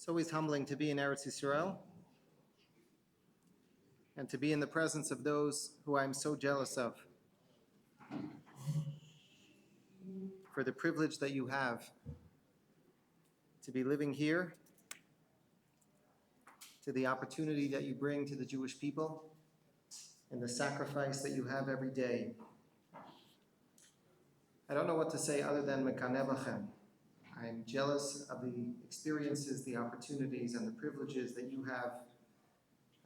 It's always humbling to be in Eretz Yisrael and to be in the presence of those who I'm so jealous of, for the privilege that you have to be living here, to the opportunity that you bring to the Jewish people, and the sacrifice that you have every day. I don't know what to say other than mekaneh lachem. I'm jealous of the experiences, the opportunities, and the privileges that you have.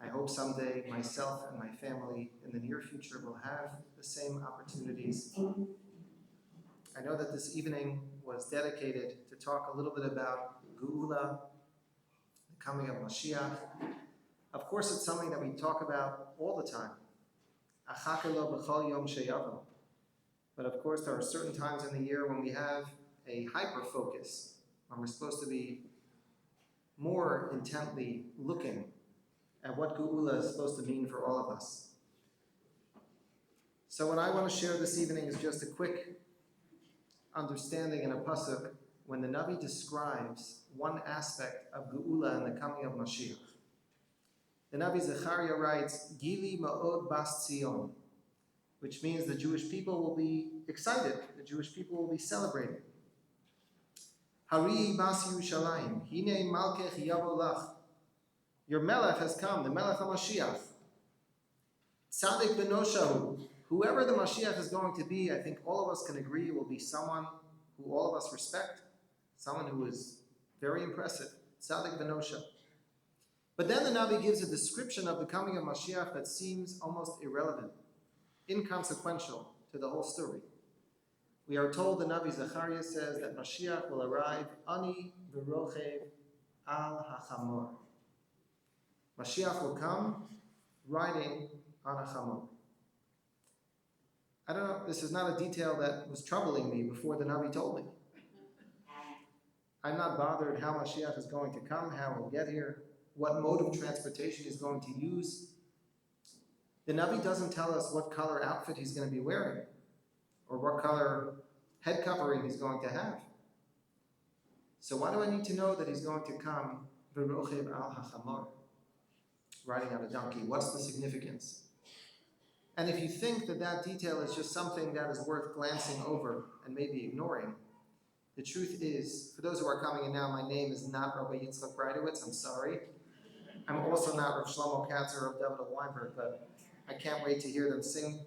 I hope someday myself and my family in the near future will have the same opportunities. I know that this evening was dedicated to talk a little bit about Geula, the coming of Mashiach. Of course, it's something that we talk about all the time. Achakelo b'chol yom sheyavo. But of course, there are certain times in the year when we have a hyper-focus, when we're supposed to be more intently looking at what Geula is supposed to mean for all of us. So what I want to share this evening is just a quick understanding in a pasuk when the Navi describes one aspect of Geula and the coming of Mashiach. The Navi Zechariah writes, Gili ma'od bas Tzion, which means the Jewish people will be excited, the Jewish people will be celebrating. Hari bas Yerushalayim, hine malkech yavo lach. Your Melech has come, the Melech HaMashiach. Tzadik b'noshahu. Whoever the Mashiach is going to be, I think all of us can agree, will be someone who all of us respect, someone who is very impressive. Tzadik b'noshahu. But then the Navi gives a description of the coming of Mashiach that seems almost irrelevant, inconsequential to the whole story. We are told, the Navi Zechariah says that Mashiach will arrive, ani v'rochev al hachamor. Mashiach will come riding on a chamor. I don't know, this is not a detail that was troubling me before the Navi told me. I'm not bothered how Mashiach is going to come, how he'll get here, what mode of transportation he's going to use. The Navi doesn't tell us what color outfit he's going to be wearing, or what color head covering he's going to have. So why do I need to know that he's going to come v'rochev al hachamor, riding on a donkey? What's the significance? And if you think that that detail is just something that is worth glancing over and maybe ignoring, the truth is, for those who are coming in now, my name is not Rabbi Yitzchak Breidowitz, I'm sorry. I'm also not Rav Shlomo Katz or Rav David Weinberg, but I can't wait to hear them sing.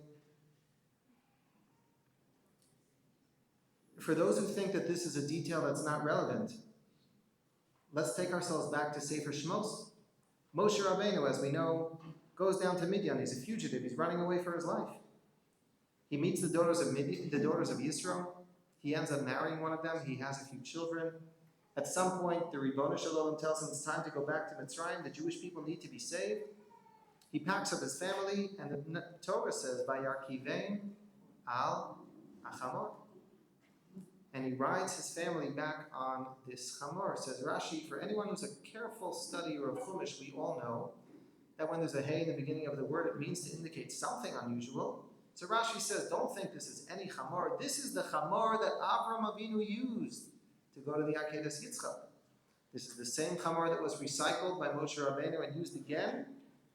For those who think that this is a detail that's not relevant, let's take ourselves back to Sefer Shmos. Moshe Rabbeinu, as we know, goes down to Midian. He's a fugitive. He's running away for his life. He meets the daughters of Midian, the daughters of Yisro. He ends up marrying one of them. He has a few children. At some point, the Ribono Shel Olam tells him it's time to go back to Mitzrayim. The Jewish people need to be saved. He packs up his family, and the Torah says, "Vayarkivein al achamor," and he rides his family back on this chamor. Says Rashi, for anyone who's a careful studier of Chumash, we all know that when there's a hey in the beginning of the word, it means to indicate something unusual. So Rashi says, don't think this is any chamor. This is the chamor that Avraham Avinu used to go to the Akedas Yitzchak. This is the same chamor that was recycled by Moshe Rabbeinu and used again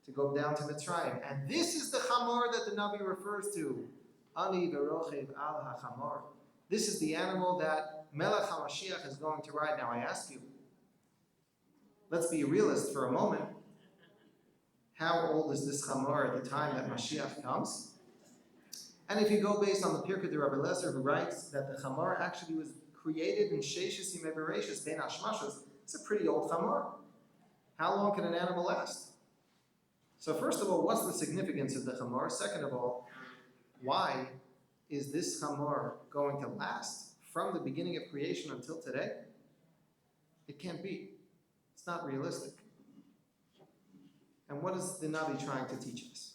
to go down to Mitzrayim. And this is the chamor that the Navi refers to. Ani v'rochev al hachamor. This is the animal that Melech HaMashiach is going to ride. Now I ask you, let's be realist for a moment. How old is this chamor at the time that Mashiach comes? And if you go based on the Pirkei de Rabbi Lezer, who writes that the chamor actually was created in Sheishis Yimei Bereishis, Ben Hashmashos, it's a pretty old chamor. How long can an animal last? So first of all, what's the significance of the chamor? Second of all, why is this chamor going to last from the beginning of creation until today? It can't be. It's not realistic. And what is the Navi trying to teach us?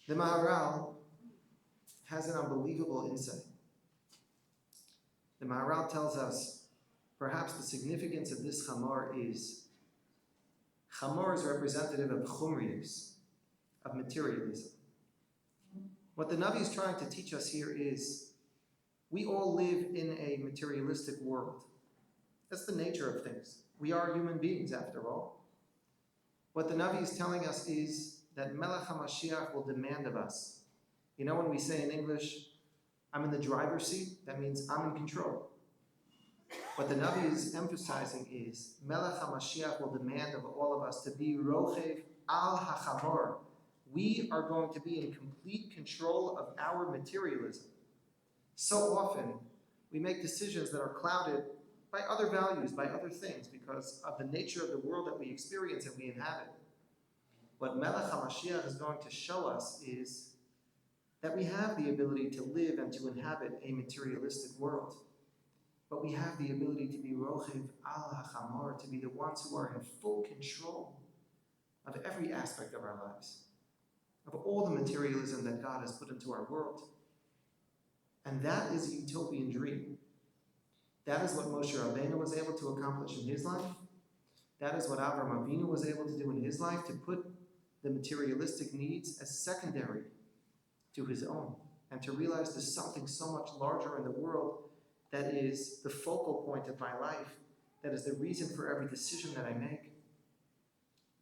The Maharal has an unbelievable insight. The Maharal tells us perhaps the significance of this chamor is representative of chumriyus, of materialism. What the Navi is trying to teach us here is we all live in a materialistic world. That's the nature of things. We are human beings, after all. What the Navi is telling us is that Melech HaMashiach will demand of us. You know when we say in English, I'm in the driver's seat, that means I'm in control. What the Navi is emphasizing is Melech HaMashiach will demand of all of us to be Rochev al HaChamor. We are going to be in complete control of our materialism. So often, we make decisions that are clouded by other values, by other things, because of the nature of the world that we experience and we inhabit. What Melech HaMashiach is going to show us is that we have the ability to live and to inhabit a materialistic world. But we have the ability to be Rochev al HaChamor, to be the ones who are in full control of every aspect of our lives, of all the materialism that God has put into our world. And that is a utopian dream. That is what Moshe Rabbeinu was able to accomplish in his life. That is what Avraham Avinu was able to do in his life, to put the materialistic needs as secondary to his own, and to realize there's something so much larger in the world that is the focal point of my life, that is the reason for every decision that I make.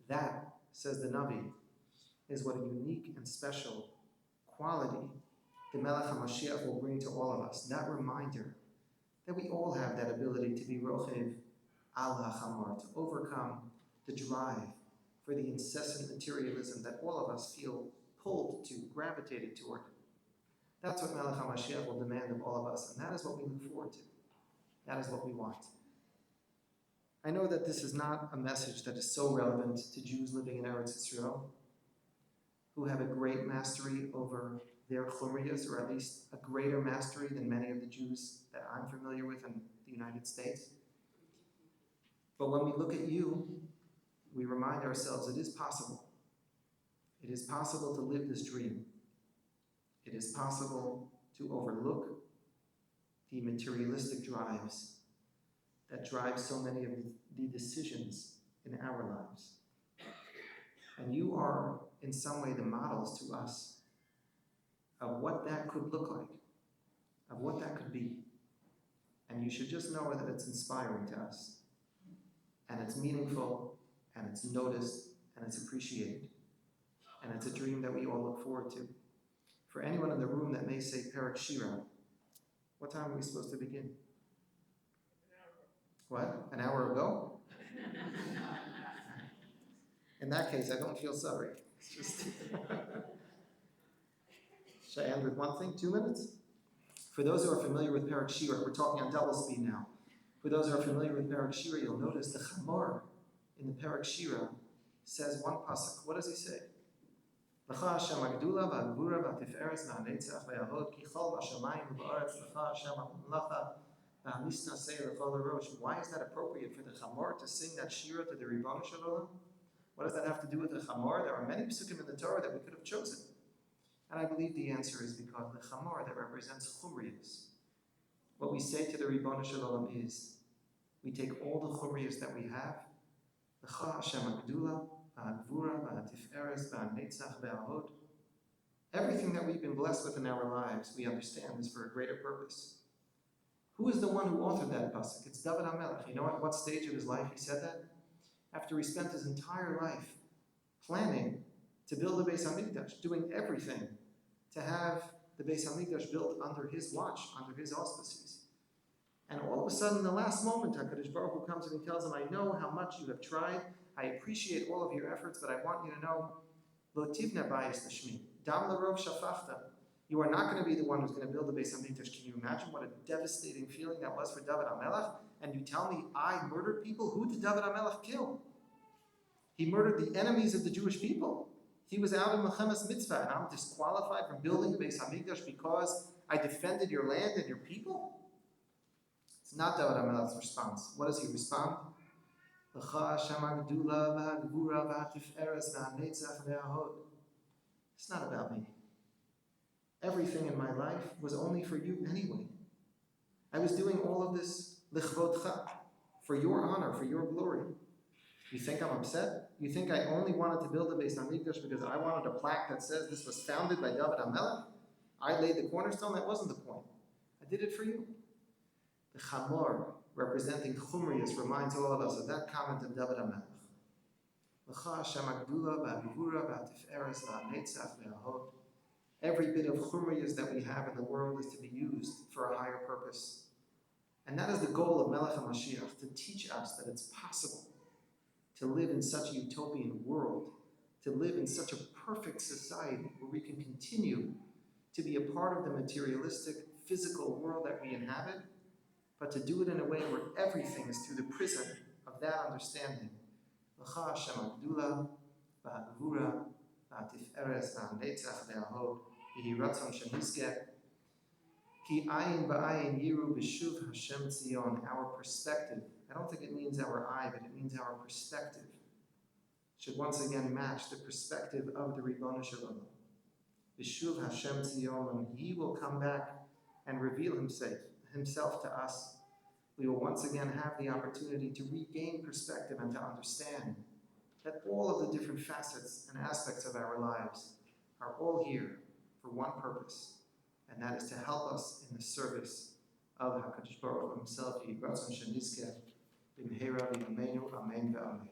That, says the Navi, is what a unique and special quality the Melech HaMashiach will bring to all of us. That reminder that we all have that ability to be Rochev al HaChamor, to overcome the drive for the incessant materialism that all of us feel pulled to, gravitated toward. That's what Melech HaMashiach will demand of all of us, and that is what we look forward to. That is what we want. I know that this is not a message that is so relevant to Jews living in Eretz Yisrael, who have a great mastery over their chumriyas, or at least a greater mastery than many of the Jews that I'm familiar with in the United States. But when we look at you, we remind ourselves it is possible. It is possible to live this dream. It is possible to overlook the materialistic drives that drive so many of the decisions in our lives. And you are, in some way, the models to us of what that could look like, of what that could be. And you should just know that it's inspiring to us, and it's meaningful, and it's noticed, and it's appreciated. And it's a dream that we all look forward to. For anyone in the room that may say Perek Shira, what time are we supposed to begin? What? An hour ago? In that case, I don't feel sorry. It's just... Should I end with one thing? 2 minutes? For those who are familiar with Perek Shira, we're talking on double speed now. For those who are familiar with Perek Shira, you'll notice the Chamor in the Perek Shira says one pasuk. What does he say? L'cha Hashem ha'gdula v'ha'gvura v'ha'tiferes v'ha'netzach v'ha'yahod ki chol v'shamayim v'ba'aretz l'cha Hashem ha'melacha v'ha'nisnasei l'chol ha'rosh. Why is that appropriate for the Chamor to sing that Shira to the Ribono Shel Olam? What does that have to do with the Chamor? There are many psukim in the Torah that we could have chosen. And I believe the answer is because the Chamor that represents chumriyas. What we say to the Ribono Shel Olam is, we take all the chumriyas that we have, L'cha Hashem ha'gdula, v'ha'gvura, v'ha'tiferes, v'ha'netzach, v'ha'yahod. Everything that we've been blessed with in our lives, we understand is for a greater purpose. Who is the one who authored that pasuk? It's David HaMelech. You know at what stage of his life he said that? After he spent his entire life planning to build the Beis HaMikdash, doing everything to have the Beis HaMikdash built under his watch, under his auspices. And all of a sudden, in the last moment, HaKadosh Baruch Hu comes and he tells him, I know how much you have tried, I appreciate all of your efforts, but I want you to know, Lo tivna bayis l'shmi, dam l'rov shafachta. You are not going to be the one who's going to build the Beis HaMikdash. Can you imagine what a devastating feeling that was for David HaMelech? And you tell me I murdered people? Who did David HaMelech kill? He murdered the enemies of the Jewish people. He was out in Mechemes Mitzvah, and I'm disqualified from building the Beis HaMikdash because I defended your land and your people? It's not David HaMelech's response. What does he respond? L'cha Hashem ha'gdula v'ha'gvura v'ha'tiferes v'ha'netzach v'ha'yahod. It's not about me. Everything in my life was only for you anyway. I was doing all of this lichvodcha, for your honor, for your glory. You think I'm upset? You think I only wanted to build the Beis HaMikdash because I wanted a plaque that says this was founded by David HaMelech? I laid the cornerstone? That wasn't the point. I did it for you. The Chamor representing Chumrius, reminds all of us of that comment of David HaMelech. Every bit of Chumrius that we have in the world is to be used for a higher purpose. And that is the goal of Melech HaMashiach, to teach us that it's possible to live in such a utopian world, to live in such a perfect society where we can continue to be a part of the materialistic, physical world that we inhabit, but to do it in a way where everything is through the prism of that understanding. L'cha Hashem ha'gdula, v'ha'gvura, v'ha'tiferes, v'ha'netzach ve'ahod, v'hi ratzon shenizkeh, ki ayin ba'ayin yiru b'shuv Hashem tzion. Our perspective, I don't think it means our eye, but it means our perspective, should once again match the perspective of the Ribono Shel Olam. B'shuv Hashem tzion, when He will come back and reveal Himself to us, we will once again have the opportunity to regain perspective and to understand that all of the different facets and aspects of our lives are all here for one purpose, and that is to help us in the service of HaKadosh Baruch Hu Himself. Yiratzon shenizkeh b'mehera b'yameinu, amen ve'amen.